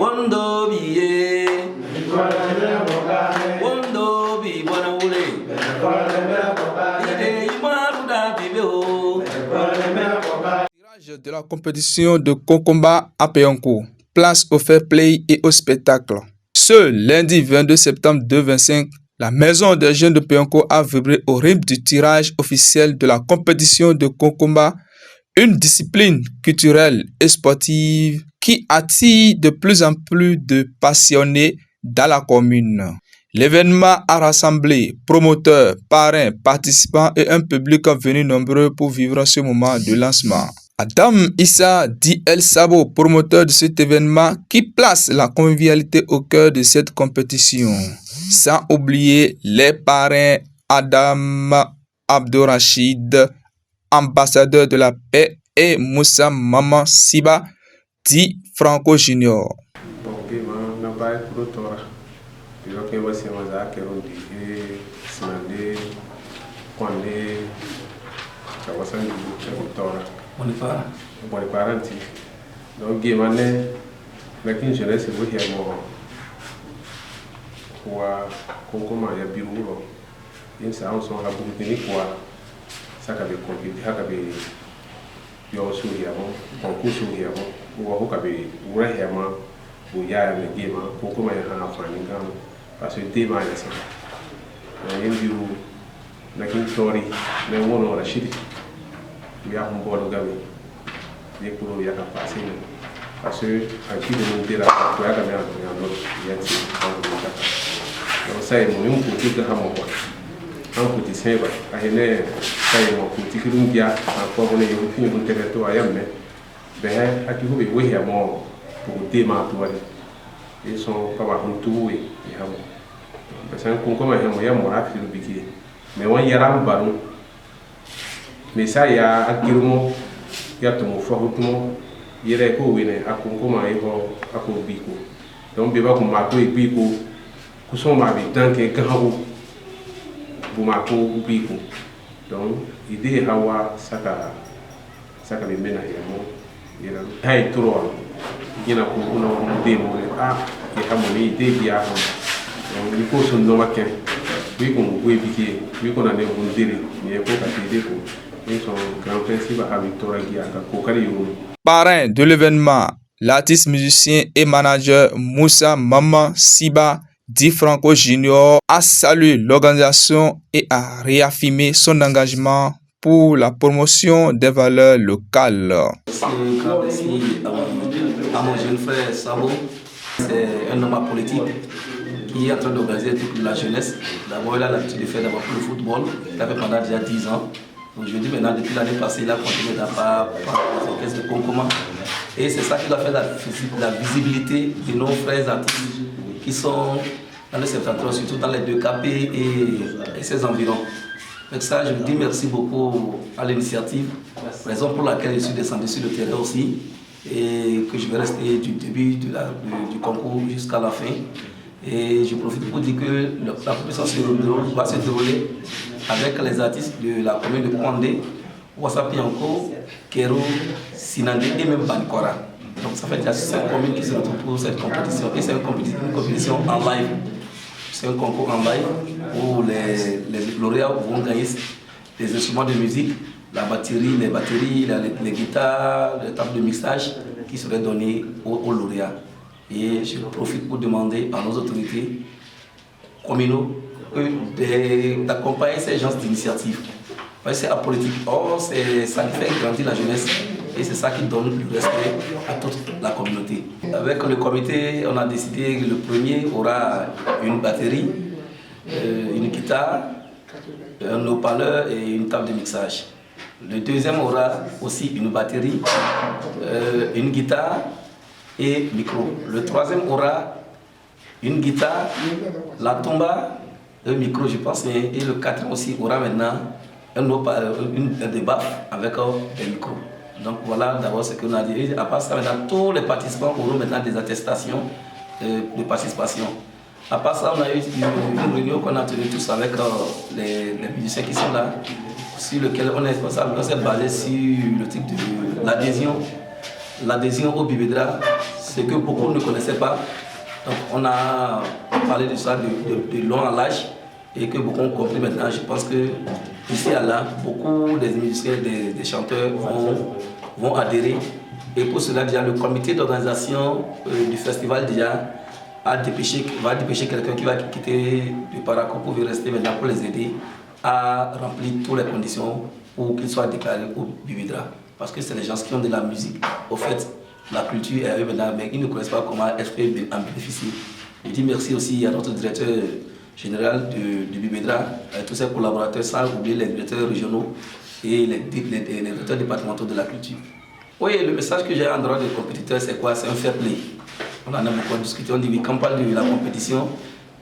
Wondo biye, wondo bi bona wule, ide imaruda bibeo. Tirage de la compétition de Konkomba à Péonko. Place au fair play et au spectacle. Ce lundi 22 septembre 2025, la maison des jeunes de Péonko a vibré au rythme du tirage officiel de la compétition de Konkomba, une discipline culturelle et sportive qui attire de plus en plus de passionnés dans la commune. L'événement a rassemblé promoteurs, parrains, participants et un public venu nombreux pour vivre ce moment de lancement. Adam Issa dit El Sabo, promoteur de cet événement, qui place la convivialité au cœur de cette compétition. Sans oublier les parrains Adam Abdourachid, ambassadeur de la paix, et Moussa Maman Siba, dit Franco Junior. Bon les parents donc guémané mais qu'une jeunesse vous qui est mort quoi comment il y a bureau une séance on a beaucoup de quoi ça qu'avait compétit ça qu'avait yo sur y a bon concours sur y a bon ou qu'avait ou réellement ou y a le game comment il y a un enfant parce que débat là ça il y a un bureau mais qu'une story mais on a rachid il y a un bol gamin des cours il y a qu'à passer parce que à qui de monter là il y a quand même un autre il y a des donc ça est mon côté de hamon quoi un côté c'est pas à une ça est mon côté qui nous vient encore on est au fin de territoire à yamé ben à qui vous voyez à moi pour démarrer toi ils sont pas mal tout et hamon parce que comment il y a mon affaire le biquet mais on y a un ballon mais ça il y a un guillemot il y a tout mon fort tout mon il est quoi oui à comment il va à quoi bico donc bébé comme ma et bico que sont ma vie tant que grand pour ma co bico donc idée hawa saka me mena yamo il a hay trop il y a pour on démo ah il a mon idée bien donc il faut son nom à quel oui qu'on peut biquer oui qu'on a des bons délais mais il faut qu'à pour Parrain de l'événement, l'artiste musicien et manager Moussa Maman Siba dit Franco Junior a salué l'organisation et a réaffirmé son engagement pour la promotion des valeurs locales. Merci à mon jeune frère Sabo, c'est un homme politique qui est en train d'organiser toute la jeunesse. D'abord, il a l'habitude de faire d'abord pour le football, il a fait pendant déjà 10 ans. Aujourd'hui, maintenant, depuis l'année passée, il a continué à faire les orchestres de Konkomba. Et c'est ça qui doit faire la visibilité de nos frères artistes qui sont dans le septentrion, surtout dans les 2KP et ses environs. Avec ça, je vous dis merci beaucoup à l'initiative, raison pour laquelle je suis descendu sur le terrain aussi et que je vais rester du début du concours jusqu'à la fin. Et je profite pour dire que la compétition va se dérouler avec les artistes de la commune de Kwandé, Ouassapianko, Kero, Sinandé et même Bankora. Donc ça fait déjà 5 communes qui se retrouvent pour cette compétition. Et c'est une compétition en live. C'est un concours en live où les lauréats vont gagner des instruments de musique, la batterie, les guitares, les tables de mixage qui seraient donnés aux lauréats. Et je profite pour demander à nos autorités communaux d'accompagner ces genres d'initiatives. C'est apolitique. Or, c'est ça qui fait grandir la jeunesse et c'est ça qui donne le respect à toute la communauté. Avec le comité, on a décidé que le premier aura une batterie, une guitare, un haut-parleur et une table de mixage. Le deuxième aura aussi une batterie, une guitare et micro. Le troisième aura une guitare, la tomba, un micro je pense, et le quatrième aussi aura maintenant des baffes avec des micros. Donc voilà d'abord ce qu'on a dit. Et à part ça, maintenant, tous les participants auront maintenant des attestations de participation. À part ça, on a eu une réunion qu'on a tenue tous avec les musiciens qui sont là, sur lequel on s'est basé sur le type de l'adhésion au Bibédra ce que beaucoup ne connaissaient pas. Donc on a parlé de ça de long en large et que beaucoup ont compris maintenant. Je pense que ici à là, beaucoup des musiciens, des chanteurs vont adhérer. Et pour cela, déjà, le comité d'organisation du festival déjà va dépêcher quelqu'un qui va quitter le Paraco pour rester maintenant pour les aider à remplir toutes les conditions pour qu'ils soient déclarés au Bibidra. Parce que c'est les gens qui ont de la musique. Au fait, la culture est à eux maintenant, mais ils ne connaissent pas comment est-ce en bénéficier. Je dis merci aussi à notre directeur général du Bibidra, à tous ses collaborateurs, sans oublier les directeurs régionaux et les directeurs départementaux de la culture. Oui, le message que j'ai en droit des compétiteurs, c'est quoi? C'est un fair play. On en a beaucoup discuté, on dit oui, quand on parle de la compétition,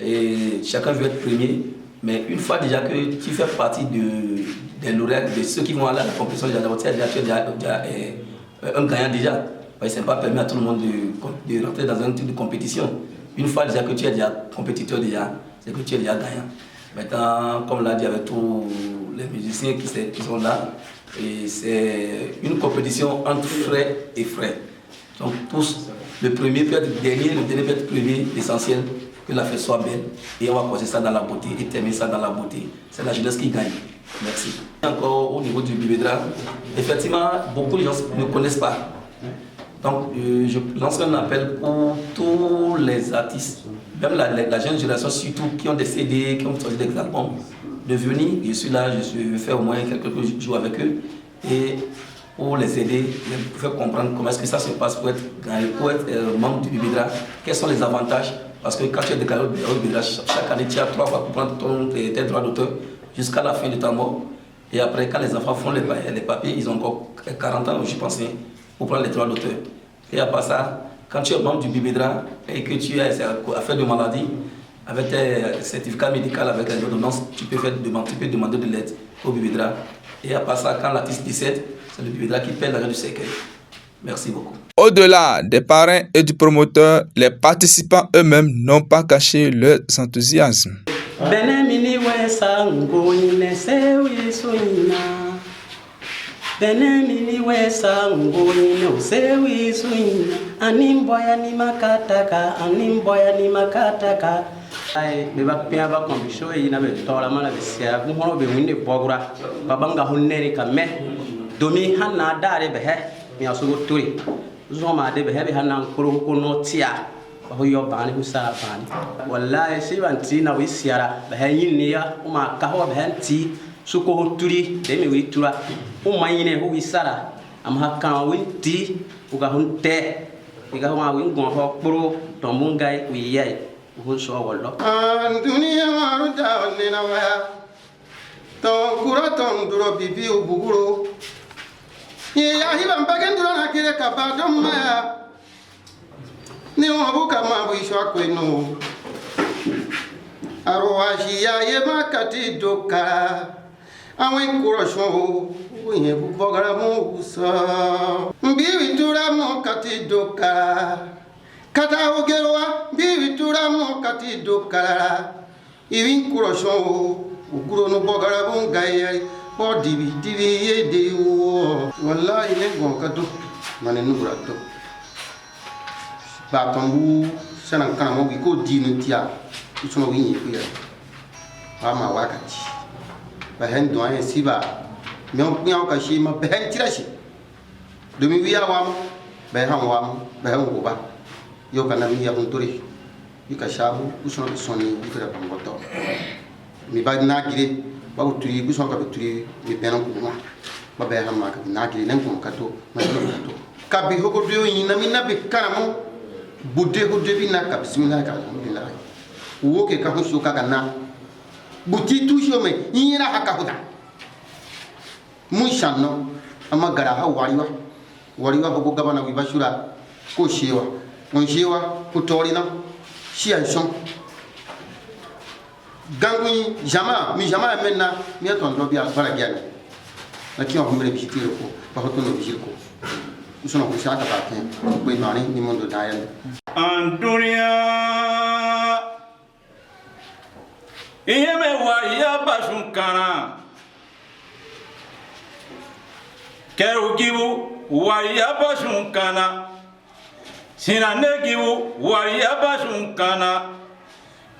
et chacun veut être premier, mais une fois déjà que tu fais partie des lauréats, de ceux qui vont aller à la compétition, tu es déjà un gagnant déjà. Ce n'est pas permis à tout le monde de rentrer dans un type de compétition. Une fois déjà que tu es déjà compétiteur, c'est que tu es déjà gagnant. Maintenant, comme l'a dit avec tous les musiciens qui sont là, c'est une compétition entre frais et frais. Donc tous, le premier peut être dernier, le dernier peut être premier, l'essentiel que la fête soit belle. Et on va passer ça dans la beauté et terminer ça dans la beauté. C'est la jeunesse qui gagne. Merci. Encore au niveau du Bibidra, effectivement, beaucoup de gens ne connaissent pas. Donc je lance un appel pour tous les artistes, même la jeune génération surtout, qui ont des CD, qui ont sorti des albums, de venir. Je suis là, je fais au moins quelques jours avec eux. Et pour les aider, pour faire comprendre comment est-ce que ça se passe pour être membre du Bibidra, quels sont les avantages. Parce que quand tu es déclaré au Bibidra, chaque année tu as 3 fois pour prendre tes droits d'auteur jusqu'à la fin de ta mort. Et après, quand les enfants font les papiers, ils ont encore 40 ans, je pense, pour prendre les droits d'auteur. Et à part ça, quand tu es membre du Bibidra et que tu as affaire de maladie, avec tes certificats médicaux, avec les ordonnances, tu peux demander de l'aide au Bibidra. Et à part ça, quand l'artiste décède, c'est le Bibidra qui paie l'argent du cercueil. Merci beaucoup. Au-delà des parrains et du promoteur, les participants eux-mêmes n'ont pas caché leur enthousiasme. Benemini wesa ngoni no sewi swing animboya ni makataka ai be ba pia ba komisho ina be tola mala be sia ku hono be winde bogura babanga honneri kamme domi hanna dare be he mi asugo turi zoma de be he be hanna kuru ko no tia ba yo bani ku sara bani wallahi sibanti na wi siara be he yinni ya uma ka ho be hanti suko turi de mi wi tura umayine hu wisara am hakkan winti uga hunte iga ma wi ngon ho kpuru to mungai wi yai hu so wollo dunia maru da ne na wa to kura to nduro bibi ubuguro ye ya hiba mbagen duro na kire ka ba dom ma ni o buka ma bu isho akwenu arwashi ya ye makati doka awen kurosho uye bugara mu usa mbiwi tura mo kati doka kata ogeroa mbiwi tura mo kati doka iwin kurosho uguro no bogara bu ngai o dibi ye de wo wallahi ne gon kato mane nugura to ba tambu sanan kana mo ko dinu tia isuno winyi kuya ama wakati ba hen do ay siba miao ka shi ma ben tirashi domi wiya wam be han wam be han ko ba yo kana mi ya hunturi yika shabu usono soni yika ba ngoto mi ba na gire ba uturi usono ka uturi mi benan ko ma ba be han ma ka na gire nan ko ka to ma to ka bi hoko do yin na mi na be kana mo budde ko de bi na ka bismillah ka alhamdulillah wo ke ka husu ka kana buti toujours me yira haka huda mun shanno amma gara ha wariwa ko gabana wi bashura ko shewa on shewa ko torina shi an son gangui jama menna mi aton do biya bara gyan na ki on mele bitiro ko ba ko no bijir ko usono ko shaka ba ken ko imani ni mondo dayan an dunia Iyeme waria basunkana Keru kibu waria basunkana Sina negiwu wariya basun kana.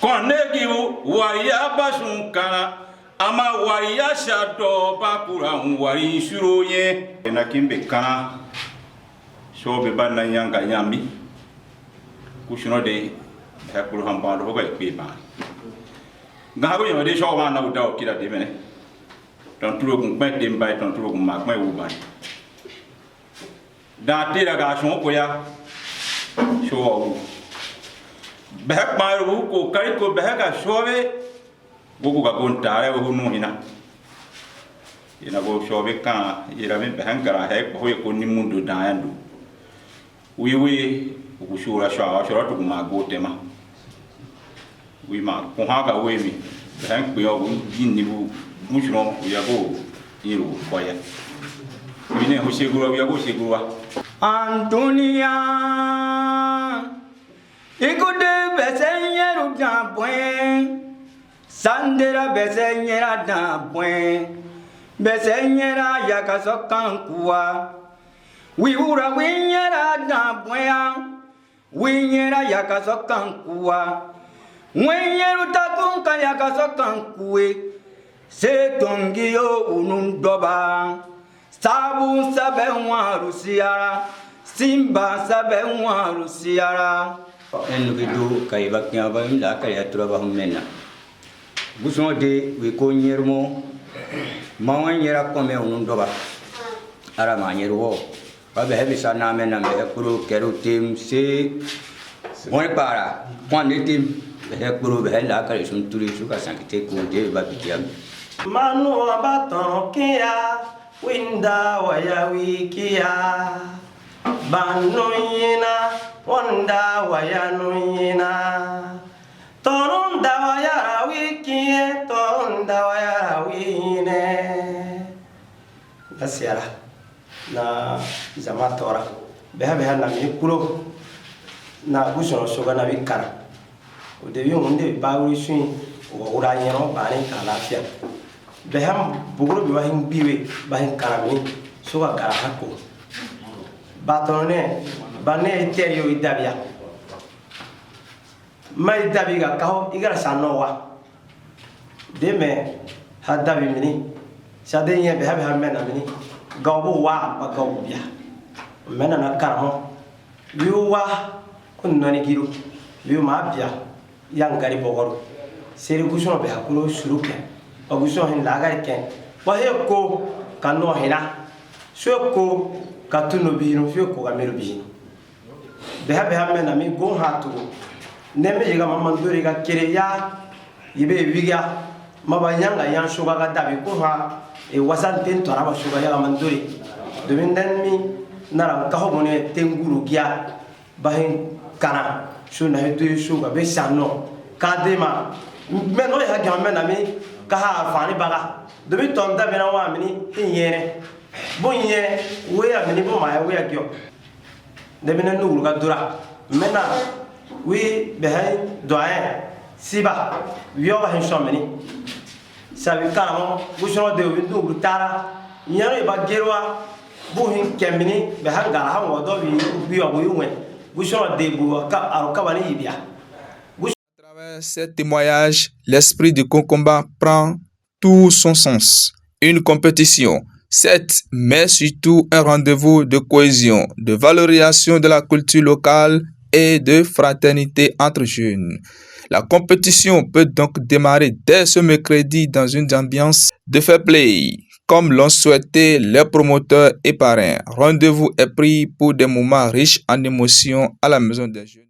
Kon negiwu wariya basun kana. Ama wariya shato bakura wari suroye. Ena kimbe kana. Shobe bana yanga yambi. Kushino de hakuru hambalo hoga ikwiba. Ngaho yo de showa na udaw kila de mene. Ton turo kun pe de mbay ton turo kun mak mai uban. Da te daga shon ko ya. Showa. Behak maru ko kai ko behaka showe. Gogo ga gon tare wo nu hina. Ina go shobe kan ira me behangara he ko ko ni mundu da yandu. Wiwi ukushura shwa shwa tu ma go tema. Wi ma ko ha ga we mi. Behang ko yo yin ni bu mushro ya go iru ko ya. Wi ne ho sheguro ya go sheguro. Antonia ikude besenyeru jampoin sandera besenyera dampoin besenyera yakasokan kuwa wiura winyera dampoin winyera yakasokan kuwa winyeru takunka yakasokan kuwe setongiyo unundoba sabu sabe warusiara simba sabe warusiara ennugidu kayibaknya bayim la kaya turaba humena guso de we ko nyermo mawan yera ko me unun doba ara ma nyerwo ba be hebi sana me na me kuru keru tim se mon para pon de tim be kuru be la kaya sun turi su ka sankite ko de ba bitiam manu abaton kia winda waya wikia banuyina wanda waya nuyina torunda waya wikie torunda waya wine nasiara na zama tora beha na mikuro na gusono soga na bikara o debi onde bawri shin o ura yero bani kala afia beha buguro bi wahin biwe bahin karami soga kara hako batone bane terio idabia mai dabiga kaho igara sanowa deme hadabi mini sadenya beha mena mini gawbo wa bagaw biya mena na karamo yuwa kunnoni giru yu ma biya yang gari bogoro seri gusono be hakulo suruke oguso hin lagari ken wa he ko kanno hina shoko katuno bihino fioko gamero bihino beha mena mi go hatu neme yiga mamandori ga kereya yibe wiga mabanyanga yan shuga ga dabi ko ha e wasanten to araba shuga ya mandori domin dan mi nara ka ho mone tenguru gya bahin kana shuna hetu shuga be shanno kadema meno ya ga mena mi ka ha fani baga domin to ndabe na wa mini hinyere bonye weya mini bo ma weya gyo debena nuru ga dura mena wi behay doyen siba wiyoga hin shomeni sabi karamo gushoro de wi nuru tara nyaro ba gerwa bu hin kemini beha gara ha wodo wi obo yuwe gushoro de bu ka aroka bani yibia. À travers ces témoignages, l'esprit du Konkomba prend tout son sens. Une compétition, certes, mais surtout un rendez-vous de cohésion, de valorisation de la culture locale et de fraternité entre jeunes. La compétition peut donc démarrer dès ce mercredi dans une ambiance de fair play, comme l'ont souhaité les promoteurs et parrains. Rendez-vous est pris pour des moments riches en émotions à la Maison des Jeunes.